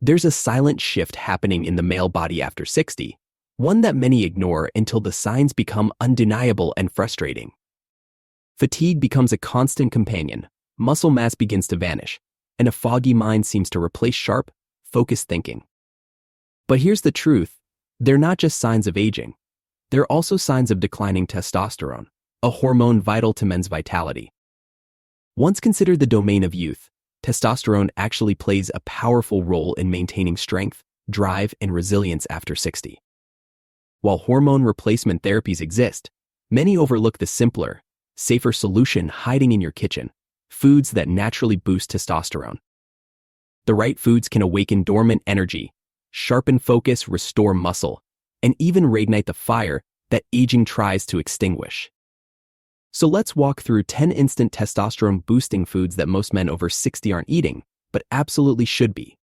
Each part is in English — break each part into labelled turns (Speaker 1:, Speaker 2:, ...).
Speaker 1: There's a silent shift happening in the male body after 60, one that many ignore until the signs become undeniable and frustrating. Fatigue becomes a constant companion, muscle mass begins to vanish, and a foggy mind seems to replace sharp, focused thinking. But here's the truth, they're not just signs of aging. They're also signs of declining testosterone, a hormone vital to men's vitality. Once considered the domain of youth, testosterone actually plays a powerful role in maintaining strength, drive, and resilience after 60. While hormone replacement therapies exist, many overlook the simpler, safer solution hiding in your kitchen: foods that naturally boost testosterone. The right foods can awaken dormant energy, sharpen focus, restore muscle, and even reignite the fire that aging tries to extinguish. So let's walk through 10 instant testosterone-boosting foods that most men over 60 aren't eating, but absolutely should be.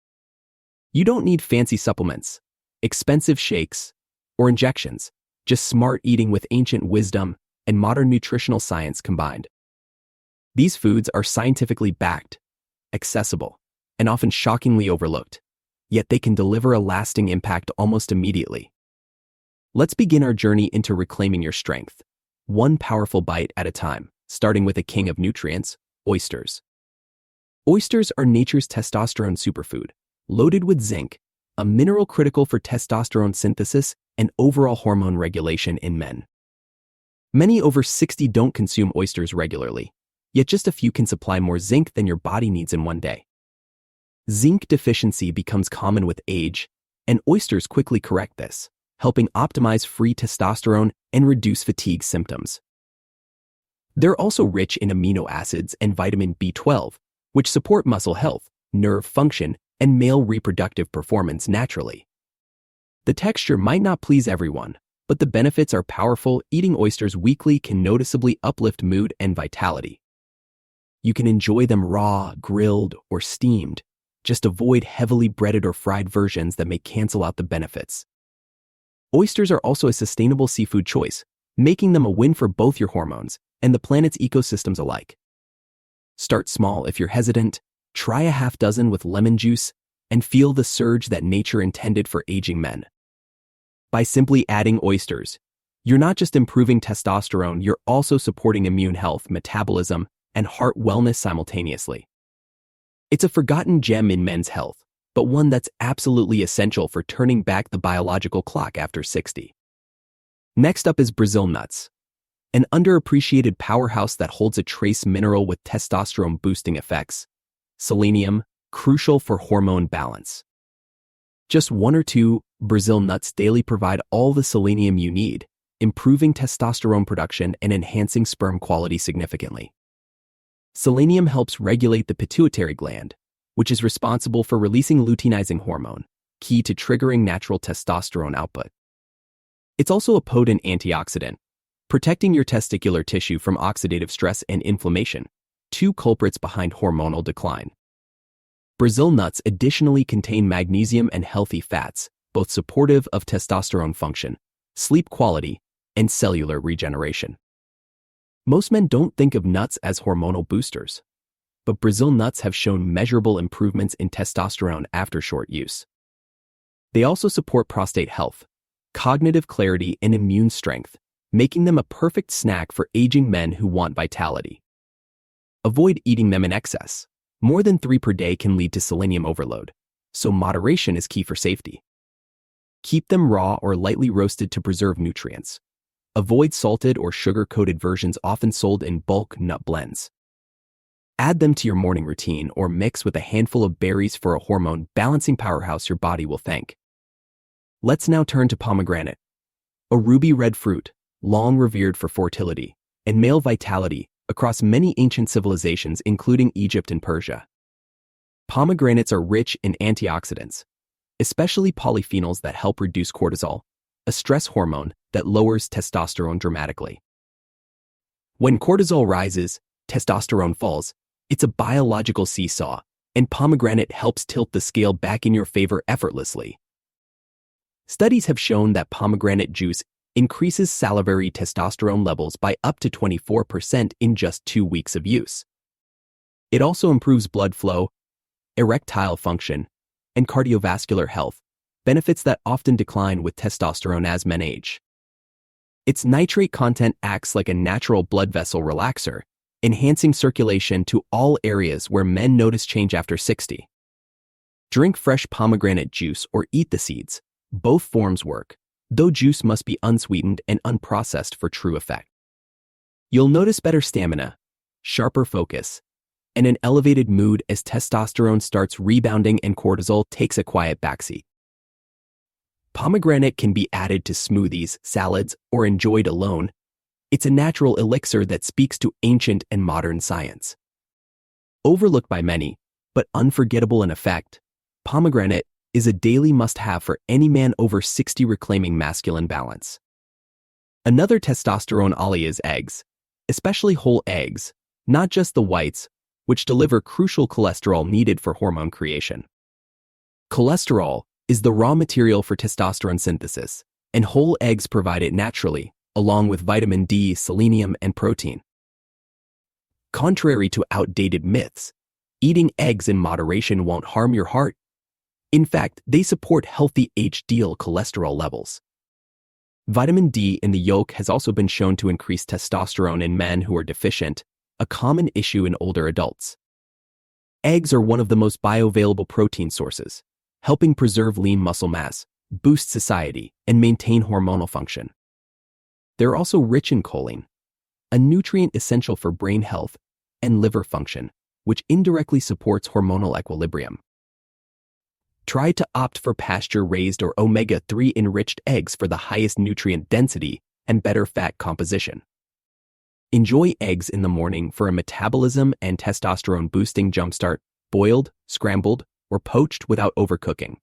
Speaker 1: You don't need fancy supplements, expensive shakes, or injections, just smart eating with ancient wisdom and modern nutritional science combined. These foods are scientifically backed, accessible, and often shockingly overlooked, yet they can deliver a lasting impact almost immediately. Let's begin our journey into reclaiming your strength, one powerful bite at a time, starting with a king of nutrients: oysters. Oysters are nature's testosterone superfood, loaded with zinc, a mineral critical for testosterone synthesis and overall hormone regulation in men. Many over 60 don't consume oysters regularly, yet just a few can supply more zinc than your body needs in one day. Zinc deficiency becomes common with age, and oysters quickly correct this, helping optimize free testosterone and reduce fatigue symptoms. They're also rich in amino acids and vitamin B12, which support muscle health, nerve function, and male reproductive performance naturally. The texture might not please everyone, but the benefits are powerful. Eating oysters weekly can noticeably uplift mood and vitality. You can enjoy them raw, grilled, or steamed. Just avoid heavily breaded or fried versions that may cancel out the benefits. Oysters are also a sustainable seafood choice, making them a win for both your hormones and the planet's ecosystems alike. Start small if you're hesitant, try a half dozen with lemon juice, and feel the surge that nature intended for aging men. By simply adding oysters, you're not just improving testosterone, you're also supporting immune health, metabolism, and heart wellness simultaneously. It's a forgotten gem in men's health, but one that's absolutely essential for turning back the biological clock after 60. Next up is Brazil nuts, an underappreciated powerhouse that holds a trace mineral with testosterone-boosting effects: selenium, crucial for hormone balance. Just one or two Brazil nuts daily provide all the selenium you need, improving testosterone production and enhancing sperm quality significantly. Selenium helps regulate the pituitary gland, which is responsible for releasing luteinizing hormone, key to triggering natural testosterone output. It's also a potent antioxidant, protecting your testicular tissue from oxidative stress and inflammation, two culprits behind hormonal decline. Brazil nuts additionally contain magnesium and healthy fats, both supportive of testosterone function, sleep quality, and cellular regeneration. Most men don't think of nuts as hormonal boosters, but Brazil nuts have shown measurable improvements in testosterone after short use. They also support prostate health, cognitive clarity, and immune strength, making them a perfect snack for aging men who want vitality. Avoid eating them in excess. More than 3 per day can lead to selenium overload, so moderation is key for safety. Keep them raw or lightly roasted to preserve nutrients. Avoid salted or sugar-coated versions often sold in bulk nut blends. Add them to your morning routine or mix with a handful of berries for a hormone-balancing powerhouse your body will thank. Let's now turn to pomegranate, a ruby red fruit, long revered for fertility and male vitality across many ancient civilizations including Egypt and Persia. Pomegranates are rich in antioxidants, especially polyphenols that help reduce cortisol, a stress hormone that lowers testosterone dramatically. When cortisol rises, testosterone falls. It's a biological seesaw, and pomegranate helps tilt the scale back in your favor effortlessly. Studies have shown that pomegranate juice increases salivary testosterone levels by up to 24% in just 2 weeks of use. It also improves blood flow, erectile function, and cardiovascular health, benefits that often decline with testosterone as men age. Its nitrate content acts like a natural blood vessel relaxer, enhancing circulation to all areas where men notice change after 60. Drink fresh pomegranate juice or eat the seeds. Both forms work, though juice must be unsweetened and unprocessed for true effect. You'll notice better stamina, sharper focus, and an elevated mood as testosterone starts rebounding and cortisol takes a quiet backseat. Pomegranate can be added to smoothies, salads, or enjoyed alone. It's a natural elixir that speaks to ancient and modern science. Overlooked by many, but unforgettable in effect, pomegranate is a daily must-have for any man over 60 reclaiming masculine balance. Another testosterone ally is eggs, especially whole eggs, not just the whites, which deliver crucial cholesterol needed for hormone creation. Cholesterol is the raw material for testosterone synthesis, and whole eggs provide it naturally, along with vitamin D, selenium, and protein. Contrary to outdated myths, eating eggs in moderation won't harm your heart. In fact, they support healthy HDL cholesterol levels. Vitamin D in the yolk has also been shown to increase testosterone in men who are deficient, a common issue in older adults. Eggs are one of the most bioavailable protein sources, helping preserve lean muscle mass, boost satiety, and maintain hormonal function. They're also rich in choline, a nutrient essential for brain health and liver function, which indirectly supports hormonal equilibrium. Try to opt for pasture-raised or omega-3 enriched eggs for the highest nutrient density and better fat composition. Enjoy eggs in the morning for a metabolism and testosterone-boosting jumpstart, boiled, scrambled, or poached without overcooking.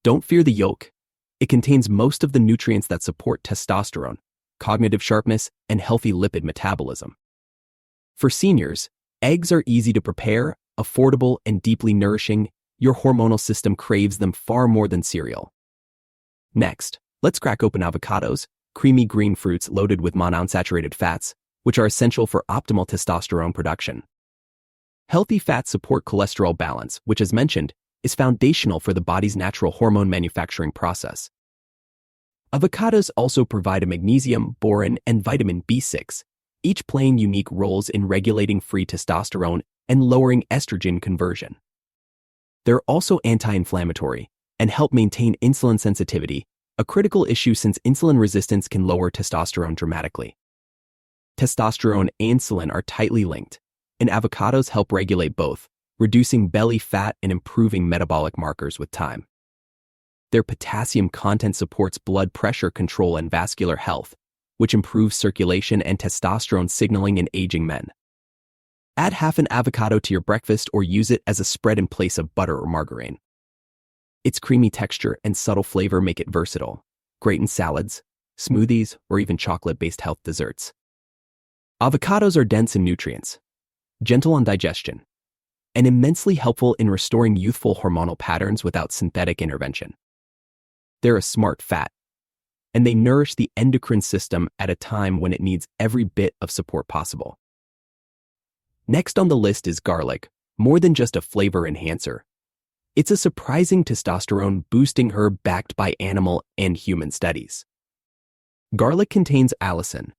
Speaker 1: Don't fear the yolk. It contains most of the nutrients that support testosterone, cognitive sharpness, and healthy lipid metabolism. For seniors, eggs are easy to prepare, affordable, and deeply nourishing. Your hormonal system craves them far more than cereal. Next, let's crack open avocados, creamy green fruits loaded with monounsaturated fats, which are essential for optimal testosterone production. Healthy fats support cholesterol balance, which, as mentioned, is foundational for the body's natural hormone manufacturing process. Avocados also provide a magnesium, boron, and vitamin B6, each playing unique roles in regulating free testosterone and lowering estrogen conversion. They're also anti-inflammatory and help maintain insulin sensitivity, a critical issue since insulin resistance can lower testosterone dramatically. Testosterone and insulin are tightly linked, and avocados help regulate both, reducing belly fat and improving metabolic markers with time. Their potassium content supports blood pressure control and vascular health, which improves circulation and testosterone signaling in aging men. Add half an avocado to your breakfast or use it as a spread in place of butter or margarine. Its creamy texture and subtle flavor make it versatile, great in salads, smoothies, or even chocolate-based health desserts. Avocados are dense in nutrients, gentle on digestion, and immensely helpful in restoring youthful hormonal patterns without synthetic intervention. They're a smart fat, and they nourish the endocrine system at a time when it needs every bit of support possible. Next on the list is garlic, more than just a flavor enhancer. It's a surprising testosterone-boosting herb backed by animal and human studies. Garlic contains allicin,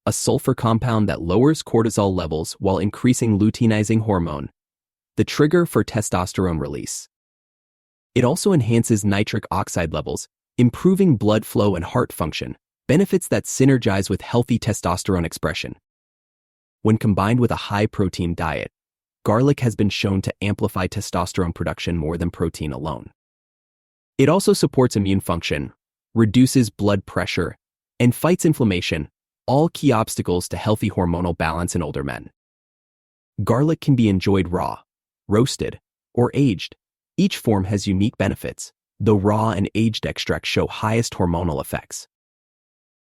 Speaker 1: a sulfur compound that lowers cortisol levels while increasing luteinizing hormone, the trigger for testosterone release. It also enhances nitric oxide levels, improving blood flow and heart function, benefits that synergize with healthy testosterone expression. When combined with a high-protein diet, garlic has been shown to amplify testosterone production more than protein alone. It also supports immune function, reduces blood pressure, and fights inflammation, all key obstacles to healthy hormonal balance in older men. Garlic can be enjoyed raw, roasted, or aged. Each form has unique benefits, though raw and aged extracts show highest hormonal effects.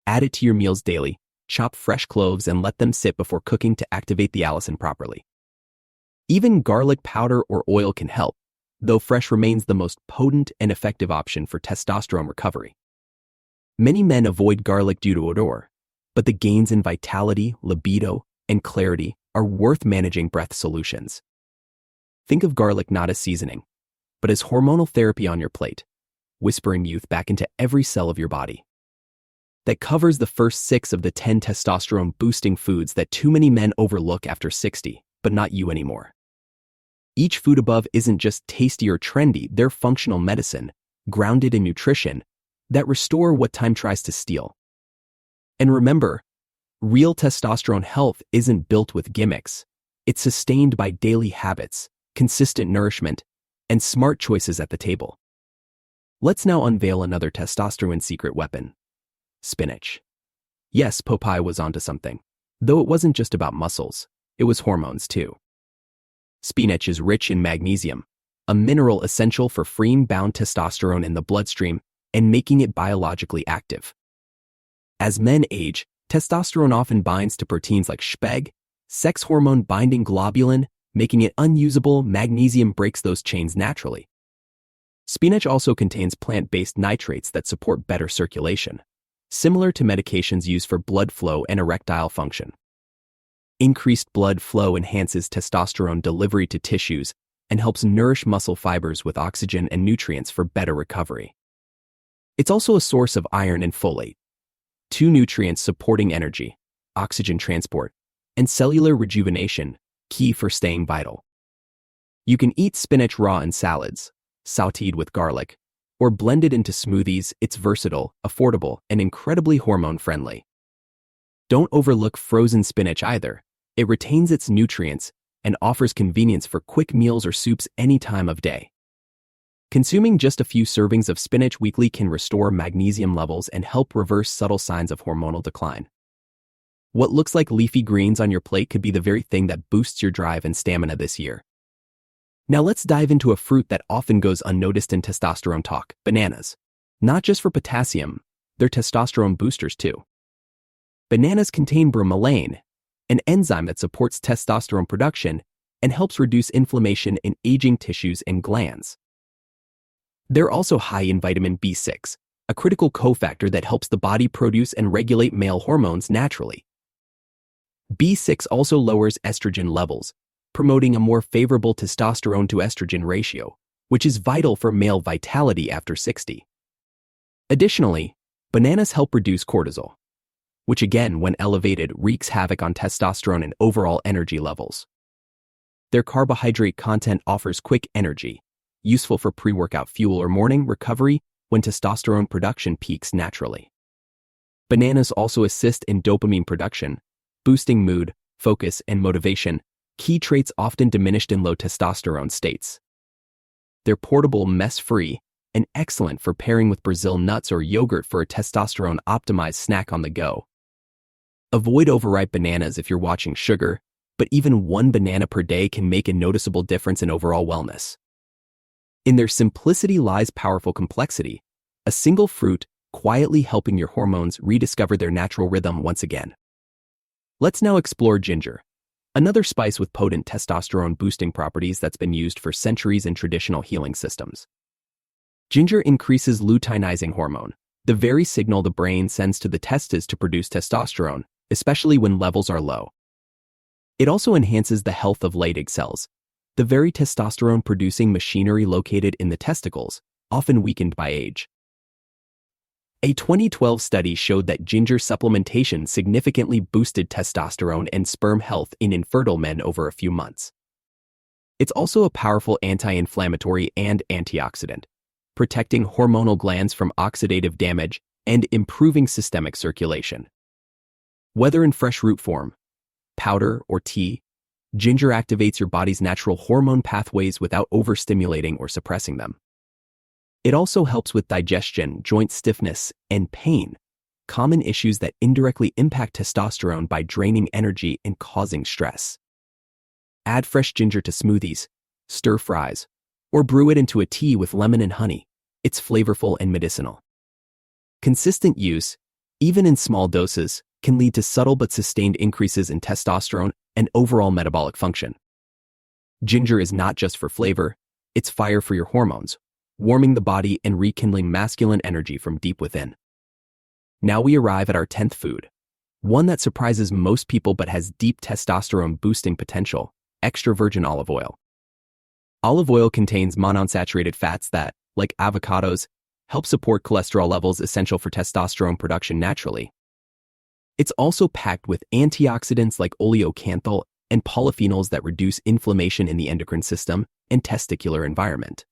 Speaker 1: Add it to your meals daily. Chop fresh cloves and let them sit before cooking to activate the allicin properly. Even garlic powder or oil can help, though fresh remains the most potent and effective option for testosterone recovery. Many men avoid garlic due to odor, but the gains in vitality, libido, and clarity are worth managing breath solutions. Think of garlic not as seasoning, but as hormonal therapy on your plate, whispering youth back into every cell of your body. That covers the first 6 of the 10 testosterone-boosting foods that too many men overlook after 60, but not you anymore. Each food above isn't just tasty or trendy, they're functional medicine, grounded in nutrition, that restore what time tries to steal. And remember, real testosterone health isn't built with gimmicks. It's sustained by daily habits, consistent nourishment, and smart choices at the table. Let's now unveil another testosterone secret weapon: spinach. Yes, Popeye was onto something. Though it wasn't just about muscles, it was hormones too. Spinach is rich in magnesium, a mineral essential for freeing bound testosterone in the bloodstream and making it biologically active. As men age, testosterone often binds to proteins like Speg, sex hormone binding globulin, making it unusable. Magnesium breaks those chains naturally. Spinach also contains plant-based nitrates that support better circulation, similar to medications used for blood flow and erectile function. Increased blood flow enhances testosterone delivery to tissues and helps nourish muscle fibers with oxygen and nutrients for better recovery. It's also a source of iron and folate, 2 nutrients supporting energy, oxygen transport, and cellular rejuvenation, key for staying vital. You can eat spinach raw in salads, sautéed with garlic, or blended into smoothies. It's versatile, affordable, and incredibly hormone-friendly. Don't overlook frozen spinach either. It retains its nutrients and offers convenience for quick meals or soups any time of day. Consuming just a few servings of spinach weekly can restore magnesium levels and help reverse subtle signs of hormonal decline. What looks like leafy greens on your plate could be the very thing that boosts your drive and stamina this year. Now let's dive into a fruit that often goes unnoticed in testosterone talk: bananas. Not just for potassium, they're testosterone boosters too. Bananas contain bromelain, an enzyme that supports testosterone production and helps reduce inflammation in aging tissues and glands. They're also high in vitamin B6, a critical cofactor that helps the body produce and regulate male hormones naturally. B6 also lowers estrogen levels, promoting a more favorable testosterone to estrogen ratio, which is vital for male vitality after 60. Additionally, bananas help reduce cortisol, which again, when elevated, wreaks havoc on testosterone and overall energy levels. Their carbohydrate content offers quick energy, useful for pre-workout fuel or morning recovery when testosterone production peaks naturally. Bananas also assist in dopamine production, boosting mood, focus, and motivation, key traits often diminished in low testosterone states. They're portable, mess-free, and excellent for pairing with Brazil nuts or yogurt for a testosterone-optimized snack on the go. Avoid overripe bananas if you're watching sugar, but even 1 banana per day can make a noticeable difference in overall wellness. In their simplicity lies powerful complexity, a single fruit quietly helping your hormones rediscover their natural rhythm once again. Let's now explore ginger, another spice with potent testosterone-boosting properties that's been used for centuries in traditional healing systems. Ginger increases luteinizing hormone, the very signal the brain sends to the testes to produce testosterone, especially when levels are low. It also enhances the health of Leydig cells, the very testosterone-producing machinery located in the testicles, often weakened by age. A 2012 study showed that ginger supplementation significantly boosted testosterone and sperm health in infertile men over a few months. It's also a powerful anti-inflammatory and antioxidant, protecting hormonal glands from oxidative damage and improving systemic circulation. Whether in fresh root form, powder, or tea, ginger activates your body's natural hormone pathways without overstimulating or suppressing them. It also helps with digestion, joint stiffness, and pain, common issues that indirectly impact testosterone by draining energy and causing stress. Add fresh ginger to smoothies, stir fries, or brew it into a tea with lemon and honey. It's flavorful and medicinal. Consistent use, even in small doses, can lead to subtle but sustained increases in testosterone and overall metabolic function. Ginger is not just for flavor, it's fire for your hormones, warming the body and rekindling masculine energy from deep within. Now we arrive at our 10th food, one that surprises most people but has deep testosterone boosting potential: extra virgin olive oil. Olive oil contains monounsaturated fats that, like avocados, help support cholesterol levels essential for testosterone production naturally. It's also packed with antioxidants like oleocanthal and polyphenols that reduce inflammation in the endocrine system and testicular environment.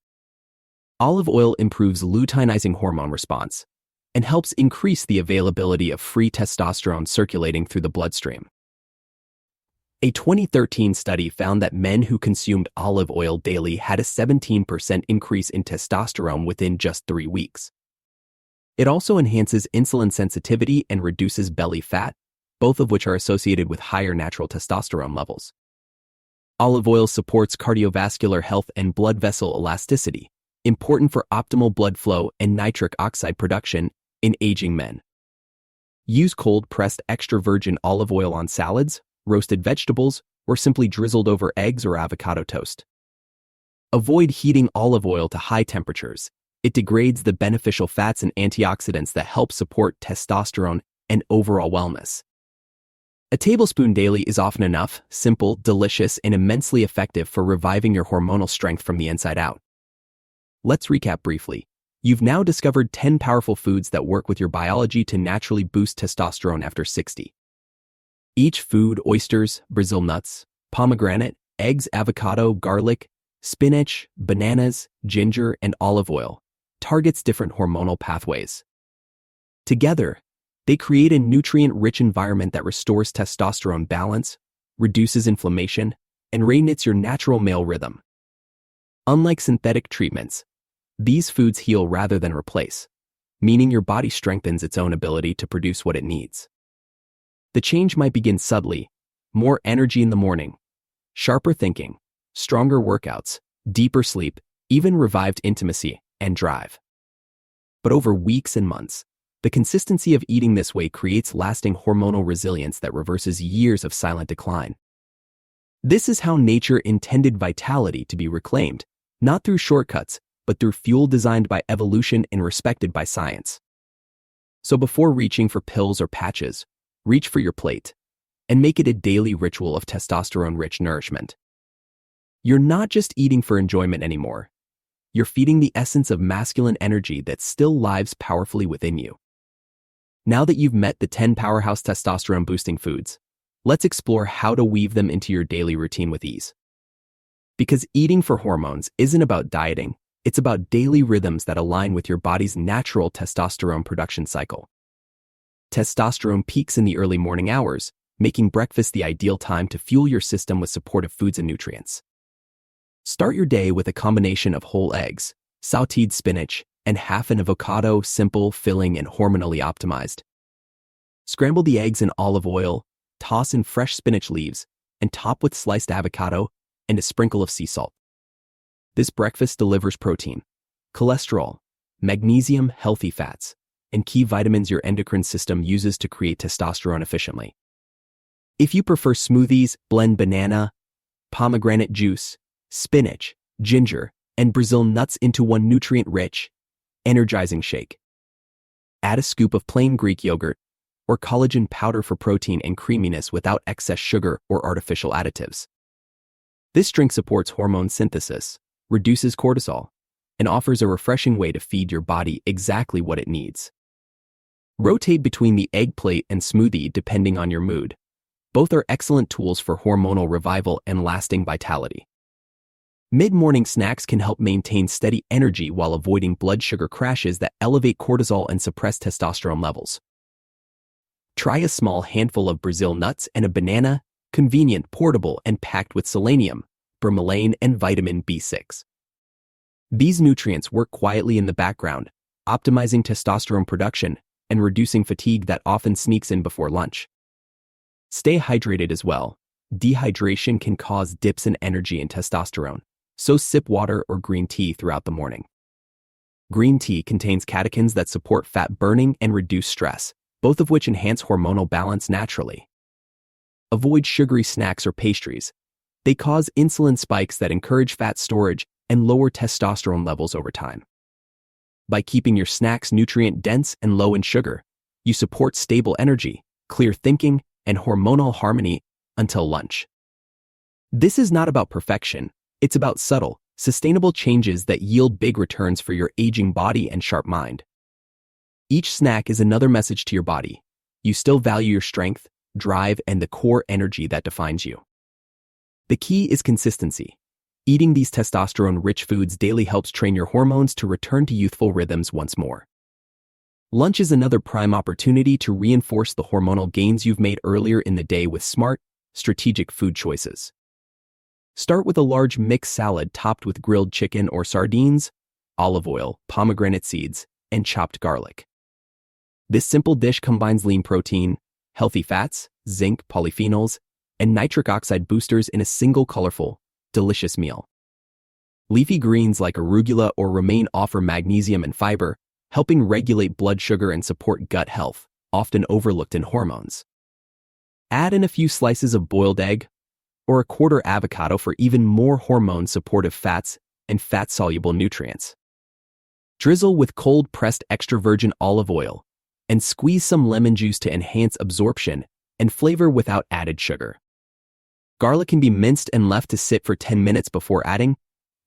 Speaker 1: Olive oil improves luteinizing hormone response and helps increase the availability of free testosterone circulating through the bloodstream. A 2013 study found that men who consumed olive oil daily had a 17% increase in testosterone within just 3 weeks. It also enhances insulin sensitivity and reduces belly fat, both of which are associated with higher natural testosterone levels. Olive oil supports cardiovascular health and blood vessel elasticity, important for optimal blood flow and nitric oxide production in aging men. Use cold-pressed extra virgin olive oil on salads, roasted vegetables, or simply drizzled over eggs or avocado toast. Avoid heating olive oil to high temperatures. It degrades the beneficial fats and antioxidants that help support testosterone and overall wellness. A tablespoon daily is often enough, simple, delicious, and immensely effective for reviving your hormonal strength from the inside out. Let's recap briefly. You've now discovered 10 powerful foods that work with your biology to naturally boost testosterone after 60. Each food, oysters, Brazil nuts, pomegranate, eggs, avocado, garlic, spinach, bananas, ginger, and olive oil, targets different hormonal pathways. Together, they create a nutrient-rich environment that restores testosterone balance, reduces inflammation, and reknits your natural male rhythm. Unlike synthetic treatments, these foods heal rather than replace, meaning your body strengthens its own ability to produce what it needs. The change might begin subtly: more energy in the morning, sharper thinking, stronger workouts, deeper sleep, even revived intimacy and drive. But over weeks and months, the consistency of eating this way creates lasting hormonal resilience that reverses years of silent decline. This is how nature intended vitality to be reclaimed, not through shortcuts, but through fuel designed by evolution and respected by science. So before reaching for pills or patches, reach for your plate and make it a daily ritual of testosterone-rich nourishment. You're not just eating for enjoyment anymore. You're feeding the essence of masculine energy that still lives powerfully within you. Now that you've met the 10 powerhouse testosterone-boosting foods, let's explore how to weave them into your daily routine with ease. Because eating for hormones isn't about dieting, it's about daily rhythms that align with your body's natural testosterone production cycle. Testosterone peaks in the early morning hours, making breakfast the ideal time to fuel your system with supportive foods and nutrients. Start your day with a combination of whole eggs, sautéed spinach, and half an avocado, simple, filling, and hormonally optimized. Scramble the eggs in olive oil, toss in fresh spinach leaves, and top with sliced avocado and a sprinkle of sea salt. This breakfast delivers protein, cholesterol, magnesium, healthy fats, and key vitamins your endocrine system uses to create testosterone efficiently. If you prefer smoothies, blend banana, pomegranate juice, spinach, ginger, and Brazil nuts into one nutrient-rich, energizing shake. Add a scoop of plain Greek yogurt or collagen powder for protein and creaminess without excess sugar or artificial additives. This drink supports hormone synthesis, reduces cortisol, and offers a refreshing way to feed your body exactly what it needs. Rotate between the egg plate and smoothie depending on your mood. Both are excellent tools for hormonal revival and lasting vitality. Mid-morning snacks can help maintain steady energy while avoiding blood sugar crashes that elevate cortisol and suppress testosterone levels. Try a small handful of Brazil nuts and a banana, convenient, portable, and packed with selenium, bromelain, and vitamin B6. These nutrients work quietly in the background, optimizing testosterone production and reducing fatigue that often sneaks in before lunch. Stay hydrated as well. Dehydration can cause dips in energy and testosterone, so sip water or green tea throughout the morning. Green tea contains catechins that support fat burning and reduce stress, both of which enhance hormonal balance naturally. Avoid sugary snacks or pastries. They cause insulin spikes that encourage fat storage and lower testosterone levels over time. By keeping your snacks nutrient-dense and low in sugar, you support stable energy, clear thinking, and hormonal harmony until lunch. This is not about perfection. It's about subtle, sustainable changes that yield big returns for your aging body and sharp mind. Each snack is another message to your body. You still value your strength, drive, and the core energy that defines you. The key is consistency. Eating these testosterone-rich foods daily helps train your hormones to return to youthful rhythms once more. Lunch is another prime opportunity to reinforce the hormonal gains you've made earlier in the day with smart, strategic food choices. Start with a large mixed salad topped with grilled chicken or sardines, olive oil, pomegranate seeds, and chopped garlic. This simple dish combines lean protein, healthy fats, zinc, polyphenols, and nitric oxide boosters in a single colorful, delicious meal. Leafy greens like arugula or romaine offer magnesium and fiber, helping regulate blood sugar and support gut health, often overlooked in hormones. Add in a few slices of boiled egg or a quarter avocado for even more hormone-supportive fats and fat-soluble nutrients. Drizzle with cold-pressed extra virgin olive oil and squeeze some lemon juice to enhance absorption and flavor without added sugar. Garlic can be minced and left to sit for 10 minutes before adding.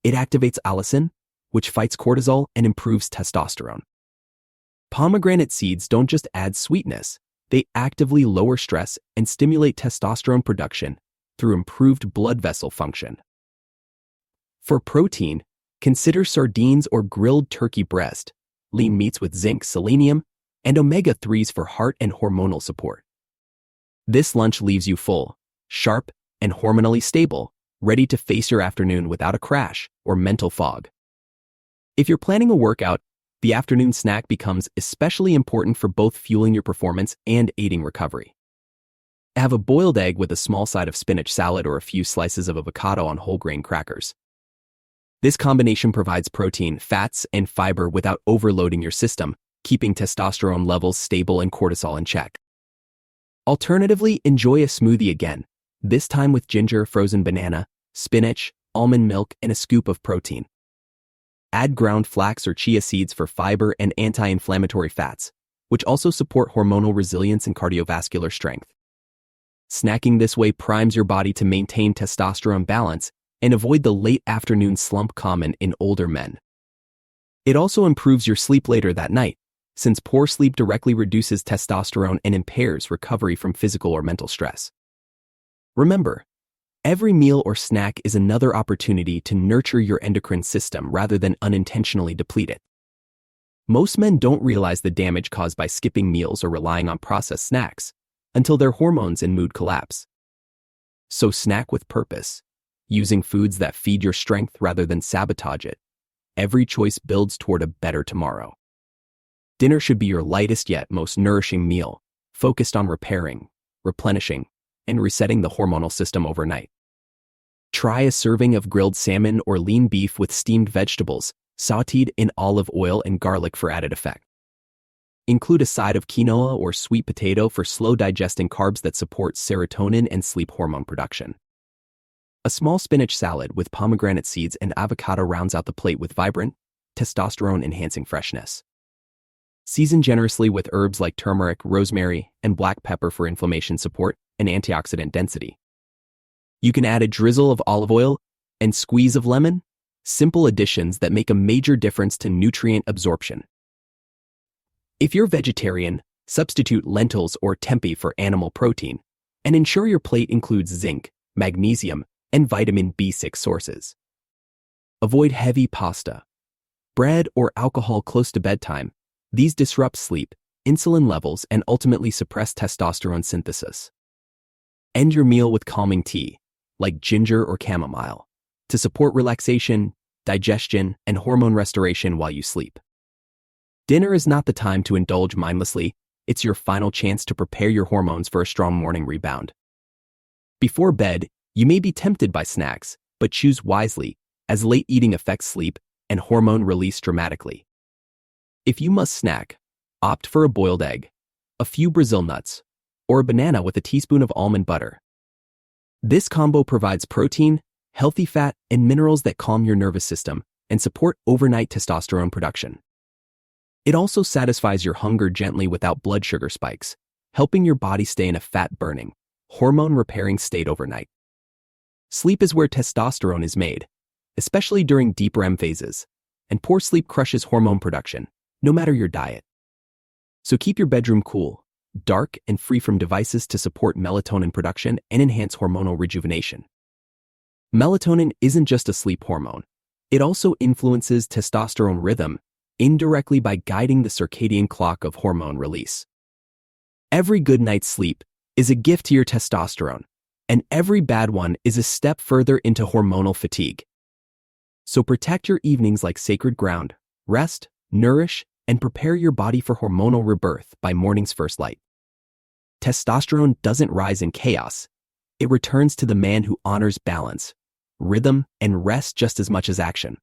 Speaker 1: It activates allicin, which fights cortisol and improves testosterone. Pomegranate seeds don't just add sweetness, they actively lower stress and stimulate testosterone production through improved blood vessel function. For protein, consider sardines or grilled turkey breast, lean meats with zinc, selenium, and omega-3s for heart and hormonal support. This lunch leaves you full, sharp, and hormonally stable, ready to face your afternoon without a crash or mental fog. If you're planning a workout, the afternoon snack becomes especially important for both fueling your performance and aiding recovery. Have a boiled egg with a small side of spinach salad or a few slices of avocado on whole grain crackers. This combination provides protein, fats, and fiber without overloading your system, keeping testosterone levels stable and cortisol in check. Alternatively, enjoy a smoothie again, this time with ginger, frozen banana, spinach, almond milk, and a scoop of protein. Add ground flax or chia seeds for fiber and anti-inflammatory fats, which also support hormonal resilience and cardiovascular strength. Snacking this way primes your body to maintain testosterone balance and avoid the late afternoon slump common in older men. It also improves your sleep later that night, since poor sleep directly reduces testosterone and impairs recovery from physical or mental stress. Remember, every meal or snack is another opportunity to nurture your endocrine system rather than unintentionally deplete it. Most men don't realize the damage caused by skipping meals or relying on processed snacks until their hormones and mood collapse. So snack with purpose, using foods that feed your strength rather than sabotage it. Every choice builds toward a better tomorrow. Dinner should be your lightest yet most nourishing meal, focused on repairing, replenishing, and resetting the hormonal system overnight. Try a serving of grilled salmon or lean beef with steamed vegetables, sautéed in olive oil and garlic for added effect. Include a side of quinoa or sweet potato for slow-digesting carbs that support serotonin and sleep hormone production. A small spinach salad with pomegranate seeds and avocado rounds out the plate with vibrant, testosterone-enhancing freshness. Season generously with herbs like turmeric, rosemary, and black pepper for inflammation support and antioxidant density. You can add a drizzle of olive oil and squeeze of lemon, simple additions that make a major difference to nutrient absorption. If you're vegetarian, substitute lentils or tempeh for animal protein, and ensure your plate includes zinc, magnesium, and vitamin B6 sources. Avoid heavy pasta, bread, or alcohol close to bedtime. These disrupt sleep, insulin levels, and ultimately suppress testosterone synthesis. End your meal with calming tea, like ginger or chamomile, to support relaxation, digestion, and hormone restoration while you sleep. Dinner is not the time to indulge mindlessly, it's your final chance to prepare your hormones for a strong morning rebound. Before bed, you may be tempted by snacks, but choose wisely, as late eating affects sleep and hormone release dramatically. If you must snack, opt for a boiled egg, a few Brazil nuts, or a banana with a teaspoon of almond butter. This combo provides protein, healthy fat, and minerals that calm your nervous system and support overnight testosterone production. It also satisfies your hunger gently without blood sugar spikes, helping your body stay in a fat-burning, hormone-repairing state overnight. Sleep is where testosterone is made, especially during deep REM phases, and poor sleep crushes hormone production, no matter your diet. So keep your bedroom cool, dark, and free from devices to support melatonin production and enhance hormonal rejuvenation. Melatonin isn't just a sleep hormone. It also influences testosterone rhythm indirectly by guiding the circadian clock of hormone release. Every good night's sleep is a gift to your testosterone, and every bad one is a step further into hormonal fatigue. So protect your evenings like sacred ground, rest, nourish, and prepare your body for hormonal rebirth by morning's first light. Testosterone doesn't rise in chaos. It returns to the man who honors balance, rhythm, and rest just as much as action.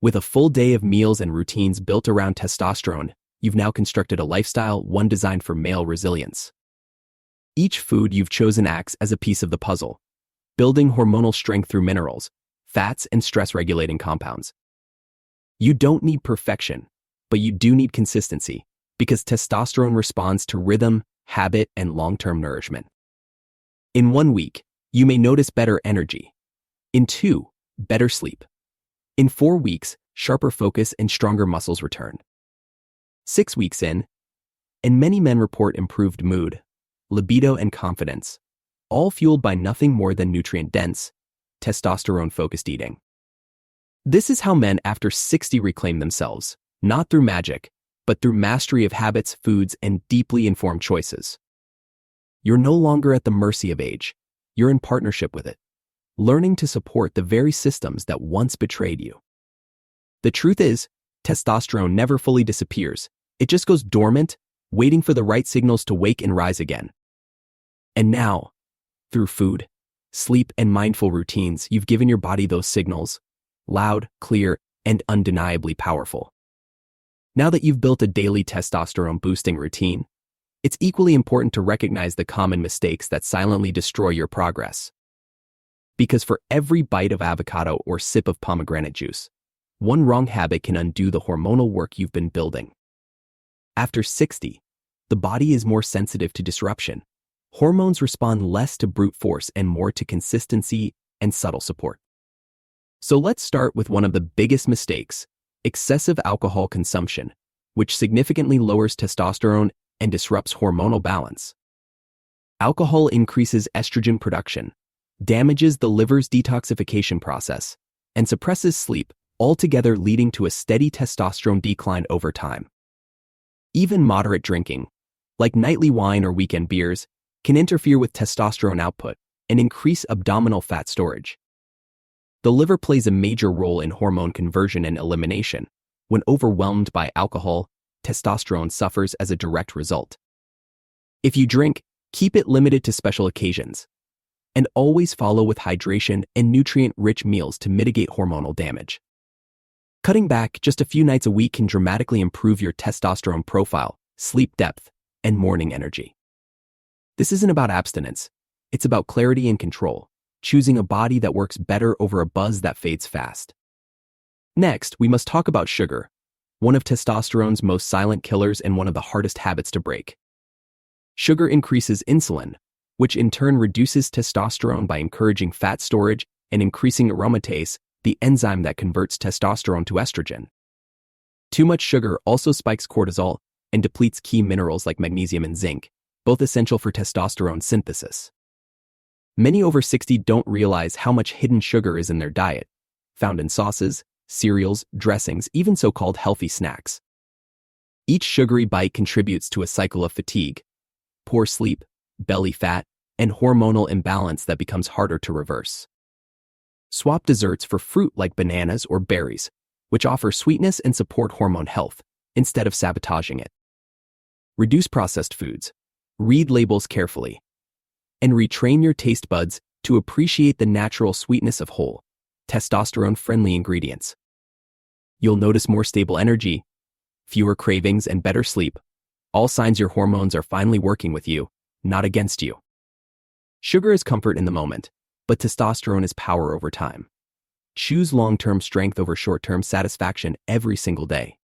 Speaker 1: With a full day of meals and routines built around testosterone, you've now constructed a lifestyle, one designed for male resilience. Each food you've chosen acts as a piece of the puzzle, building hormonal strength through minerals, fats, and stress-regulating compounds. You don't need perfection, but you do need consistency, because testosterone responds to rhythm, habit, and long-term nourishment. In 1 week, you may notice better energy. In 2, better sleep. In 4 weeks, sharper focus and stronger muscles return. 6 weeks in, and many men report improved mood, libido, and confidence, all fueled by nothing more than nutrient-dense, testosterone-focused eating. This is how men after 60 reclaim themselves, not through magic, but through mastery of habits, foods, and deeply informed choices. You're no longer at the mercy of age. You're in partnership with it, learning to support the very systems that once betrayed you. The truth is, testosterone never fully disappears. It just goes dormant, waiting for the right signals to wake and rise again. And now, through food, sleep, and mindful routines, you've given your body those signals, loud, clear, and undeniably powerful. Now that you've built a daily testosterone-boosting routine, it's equally important to recognize the common mistakes that silently destroy your progress. Because for every bite of avocado or sip of pomegranate juice, one wrong habit can undo the hormonal work you've been building. After 60, the body is more sensitive to disruption. Hormones respond less to brute force and more to consistency and subtle support. So let's start with one of the biggest mistakes: excessive alcohol consumption, which significantly lowers testosterone and disrupts hormonal balance. Alcohol increases estrogen production, damages the liver's detoxification process, and suppresses sleep, altogether leading to a steady testosterone decline over time. Even moderate drinking, like nightly wine or weekend beers, can interfere with testosterone output and increase abdominal fat storage. The liver plays a major role in hormone conversion and elimination. When overwhelmed by alcohol, testosterone suffers as a direct result. If you drink, keep it limited to special occasions, and always follow with hydration and nutrient-rich meals to mitigate hormonal damage. Cutting back just a few nights a week can dramatically improve your testosterone profile, sleep depth, and morning energy. This isn't about abstinence. It's about clarity and control, choosing a body that works better over a buzz that fades fast. Next, we must talk about sugar, one of testosterone's most silent killers and one of the hardest habits to break. Sugar increases insulin, which in turn reduces testosterone by encouraging fat storage and increasing aromatase, the enzyme that converts testosterone to estrogen. Too much sugar also spikes cortisol and depletes key minerals like magnesium and zinc, both essential for testosterone synthesis. Many over 60 don't realize how much hidden sugar is in their diet, found in sauces, cereals, dressings, even so-called healthy snacks. Each sugary bite contributes to a cycle of fatigue, poor sleep, belly fat, and hormonal imbalance that becomes harder to reverse. Swap desserts for fruit like bananas or berries, which offer sweetness and support hormone health, instead of sabotaging it. Reduce processed foods, read labels carefully, and retrain your taste buds to appreciate the natural sweetness of whole, testosterone-friendly ingredients. You'll notice more stable energy, fewer cravings, and better sleep, all signs your hormones are finally working with you, not against you. Sugar is comfort in the moment, but testosterone is power over time. Choose long-term strength over short-term satisfaction every single day.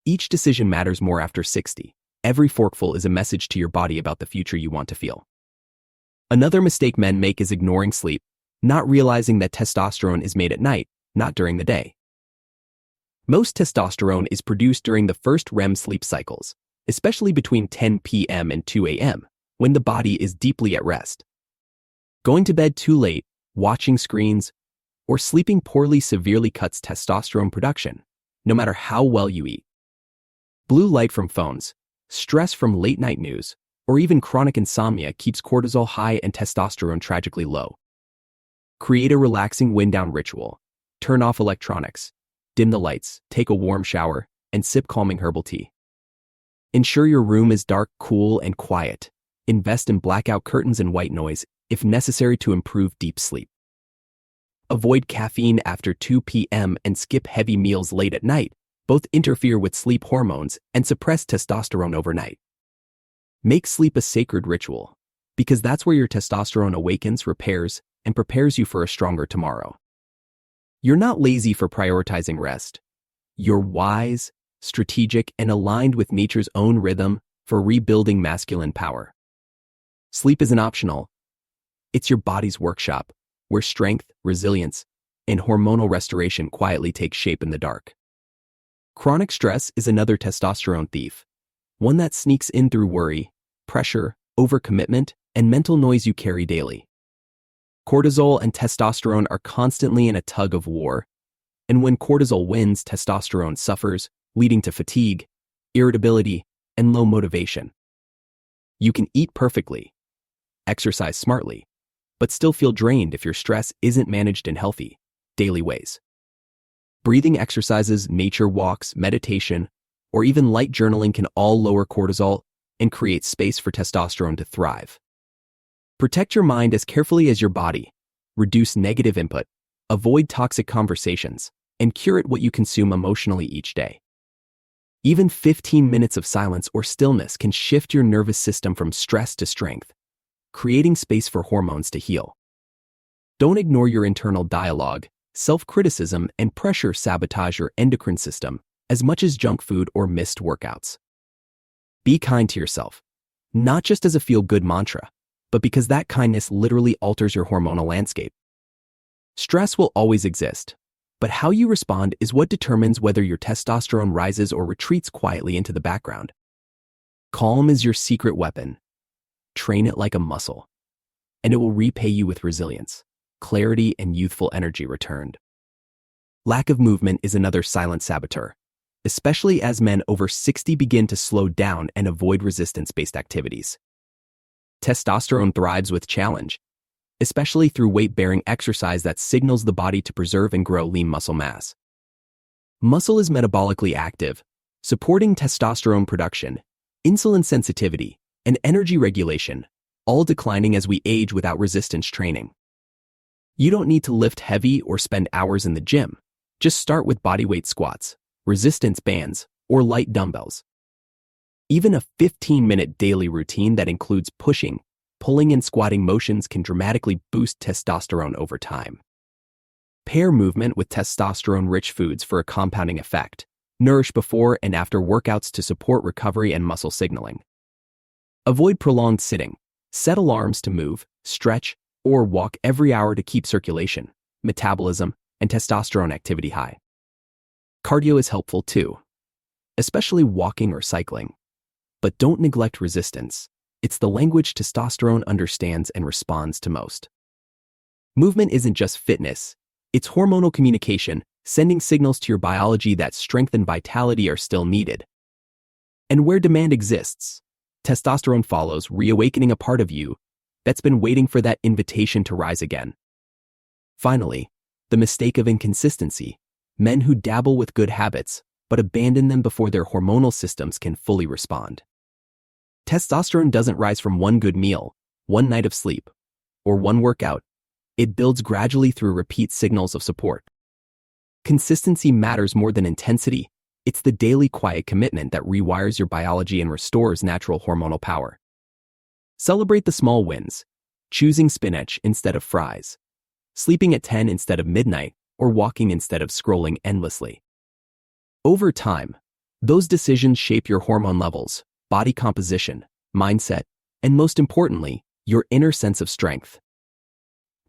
Speaker 1: Each decision matters more after 60. Every forkful is a message to your body about the future you want to feel. Another mistake men make is ignoring sleep, not realizing that testosterone is made at night, not during the day. Most testosterone is produced during the first REM sleep cycles, especially between 10 p.m. and 2 a.m., when the body is deeply at rest. Going to bed too late, watching screens, or sleeping poorly severely cuts testosterone production, no matter how well you eat. Blue light from phones, stress from late-night news, or even chronic insomnia keeps cortisol high and testosterone tragically low. Create a relaxing wind-down ritual. Turn off electronics, dim the lights, take a warm shower, and sip calming herbal tea. Ensure your room is dark, cool, and quiet. Invest in blackout curtains and white noise if necessary to improve deep sleep. Avoid caffeine after 2 p.m. and skip heavy meals late at night. Both interfere with sleep hormones and suppress testosterone overnight. Make sleep a sacred ritual, because that's where your testosterone awakens, repairs, and prepares you for a stronger tomorrow. You're not lazy for prioritizing rest. You're wise, strategic, and aligned with nature's own rhythm for rebuilding masculine power. Sleep isn't optional. It's your body's workshop, where strength, resilience, and hormonal restoration quietly take shape in the dark. Chronic stress is another testosterone thief, one that sneaks in through worry, pressure, overcommitment, and mental noise you carry daily. Cortisol and testosterone are constantly in a tug of war, and when cortisol wins, testosterone suffers, leading to fatigue, irritability, and low motivation. You can eat perfectly, exercise smartly, but still feel drained if your stress isn't managed in healthy, daily ways. Breathing exercises, nature walks, meditation, or even light journaling can all lower cortisol and create space for testosterone to thrive. Protect your mind as carefully as your body. Reduce negative input, avoid toxic conversations, and curate what you consume emotionally each day. Even 15 minutes of silence or stillness can shift your nervous system from stress to strength, creating space for hormones to heal. Don't ignore your internal dialogue. Self-criticism and pressure sabotage your endocrine system as much as junk food or missed workouts. Be kind to yourself, not just as a feel-good mantra, but because that kindness literally alters your hormonal landscape. Stress will always exist, but how you respond is what determines whether your testosterone rises or retreats quietly into the background. Calm is your secret weapon. Train it like a muscle, and it will repay you with resilience, clarity, and youthful energy returned. Lack of movement is another silent saboteur, especially as men over 60 begin to slow down and avoid resistance-based activities. Testosterone thrives with challenge, especially through weight-bearing exercise that signals the body to preserve and grow lean muscle mass. Muscle is metabolically active, supporting testosterone production, insulin sensitivity, and energy regulation, all declining as we age without resistance training. You don't need to lift heavy or spend hours in the gym. Just start with bodyweight squats, resistance bands, or light dumbbells. Even a 15-minute daily routine that includes pushing, pulling, and squatting motions can dramatically boost testosterone over time. Pair movement with testosterone-rich foods for a compounding effect. Nourish before and after workouts to support recovery and muscle signaling. Avoid prolonged sitting. Set alarms to move, stretch, or walk every hour to keep circulation, metabolism, and testosterone activity high. Cardio is helpful too, especially walking or cycling. But don't neglect resistance. It's the language testosterone understands and responds to most. Movement isn't just fitness, it's hormonal communication, sending signals to your biology that strength and vitality are still needed. And where demand exists, testosterone follows, reawakening a part of you that's been waiting for that invitation to rise again. Finally, the mistake of inconsistency. Men who dabble with good habits, but abandon them before their hormonal systems can fully respond. Testosterone doesn't rise from one good meal, one night of sleep, or one workout. It builds gradually through repeat signals of support. Consistency matters more than intensity. It's the daily quiet commitment that rewires your biology and restores natural hormonal power. Celebrate the small wins, choosing spinach instead of fries, sleeping at 10 instead of midnight, or walking instead of scrolling endlessly. Over time, those decisions shape your hormone levels, body composition, mindset, and most importantly, your inner sense of strength.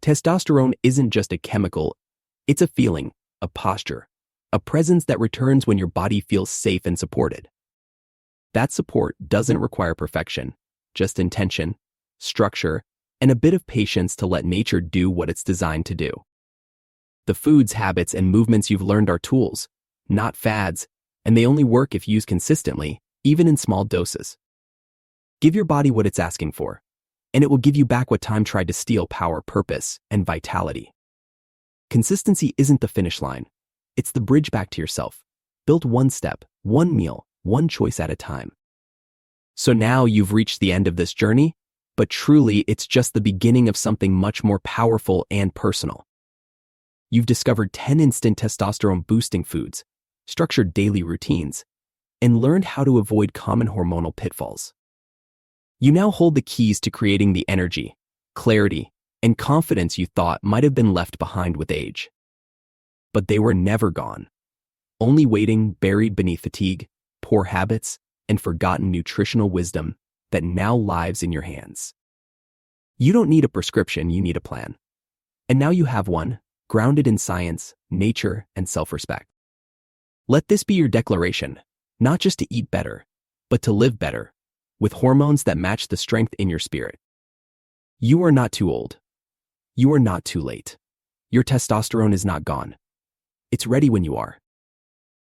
Speaker 1: Testosterone isn't just a chemical, it's a feeling, a posture, a presence that returns when your body feels safe and supported. That support doesn't require perfection, just intention, structure, and a bit of patience to let nature do what it's designed to do. The foods, habits, and movements you've learned are tools, not fads, and they only work if used consistently, even in small doses. Give your body what it's asking for, and it will give you back what time tried to steal: power, purpose, and vitality. Consistency isn't the finish line. It's the bridge back to yourself, built one step, one meal, one choice at a time. So now you've reached the end of this journey, but truly it's just the beginning of something much more powerful and personal. You've discovered 10 instant testosterone-boosting foods, structured daily routines, and learned how to avoid common hormonal pitfalls. You now hold the keys to creating the energy, clarity, and confidence you thought might have been left behind with age. But they were never gone, only waiting, buried beneath fatigue, poor habits, and forgotten nutritional wisdom that now lives in your hands. You don't need a prescription, you need a plan. And now you have one, grounded in science, nature, and self-respect. Let this be your declaration, not just to eat better, but to live better, with hormones that match the strength in your spirit. You are not too old. You are not too late. Your testosterone is not gone. It's ready when you are.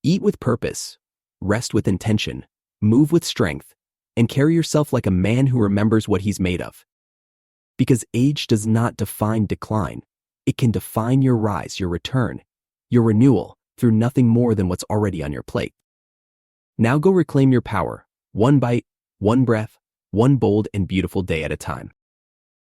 Speaker 1: Eat with purpose, rest with intention, move with strength, and carry yourself like a man who remembers what he's made of. Because age does not define decline. It can define your rise, your return, your renewal through nothing more than what's already on your plate. Now go reclaim your power, one bite, one breath, one bold and beautiful day at a time.